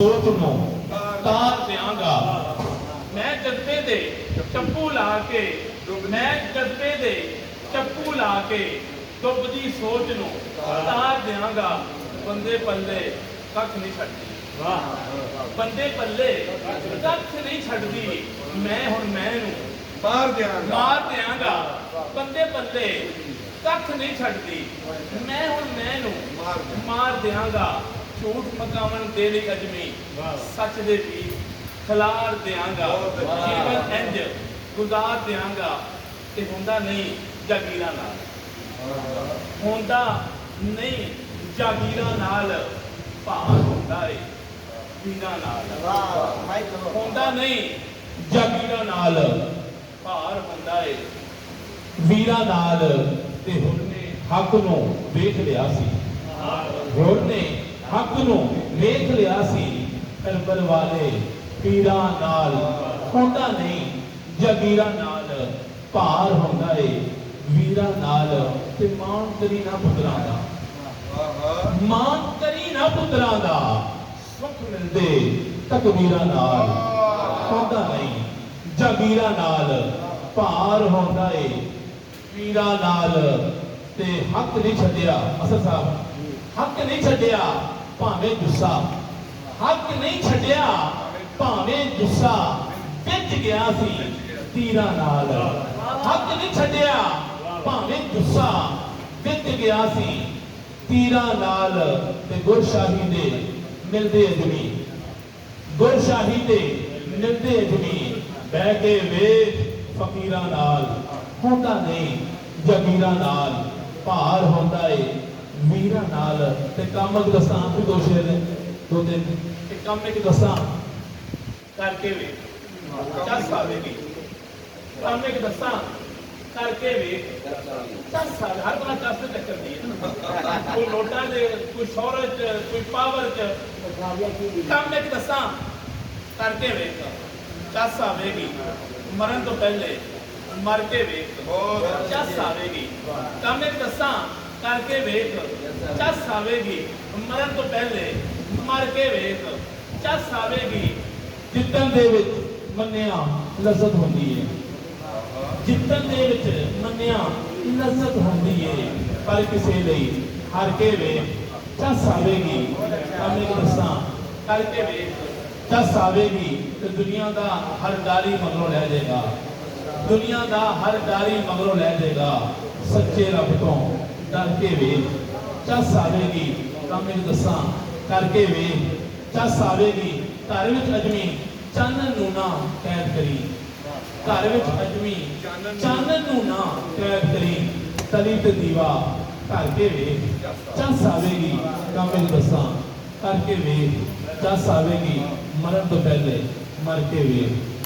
सोच नो तार देंगा मैं जज्बे दे चप्पू ला के मैं जज्बे दे चप्पू ला के डुबदी सोच नो तार देंगा बंदे पल्ले कख नहीं छड्डी बंदे पल्ले कख नहीं छड्डी मैं हुण मैनू मार देंगा बंदे पल्ले कख नहीं छड्डी मैं हुण मैनू मार देंगा झूठ मकावन दे लई अजमी सच दे भी खिलार देंगा जीवन इंज गुजार देंगा ते हुंदा नहीं जागीरां नाल हुंदा नहीं जागीरां नाल भार हुंदा है वीरां नाल हुंदा नहीं जागीरां नाल भार हुंदा है वीरां नाल ते हुण ने हक नूं वेख लिया सी हुण ने हक नूं वेख लिया सी करबल वाले पीरां नाल हुंदा नहीं जागीरां नाल भार हुंदा है वीरां नाल ते मान करी ना पुत्रां दा मान करी ना पुत्रां दा सुख मिलदे तकबीरां नाल हुंदा नहीं जागीरां नाल भार हुंदा है वीरां नाल ते हक नहीं छड्डिया असर साहब हक नहीं छड्डिया भावें जुस्सा हक नहीं छड्डिया भावें जुस्सा विच गया सी तीरां नाल हक नहीं छड्डिया भावें जुस्सा विच गया सी तीरां नाल ते गुरशाही दे मिलदे अजमी गुरशाही दे मिलदे अजमी बह के वेख फकीरां नाल हुंदा नहीं जागीरां नाल भार हुंदा है वीरां नाल ते काम एक दसां भी दो शेर ने दो दिन ते काम एक दसां करके वे चस आवेगी काम एक दसां करके वे चस आवे हर बंदा चस ते चक्कर दी है कोई नोटा दे कोई शोहरत कोई पावर च काम एक दसां करके वे चस आवेगी मरण तो पहले मर के वेख चस आवेगी काम एक दसां करके वेख चस आवेगी मरण तो पहले मर के वेख चस आवेगी जितन दे विच मन्निया लज़्ज़त होंदी है जितन दे विच मन्निया लज़्ज़त होंदी है पर किसे लई हार के वेख चस आवेगी काम एक दसां करके वेख चस आवेगी ते दुनिया दा हर डाली मगरों लै जाएगा दुनिया दा हर डाली मगरों लै जाएगा सच्चे रब तो डर के वेख चस आवेगी काम एक दसां करके वेख चस आवेगी घर विच अजमी चानन नूं ना कैद करी घर विच अजमी चानन नूं ना कैद करी तली ते दीवा घर के वेख चस आवेगी काम एक दसां करके वेख चस आवेगी मरण तो पहले मर के वेख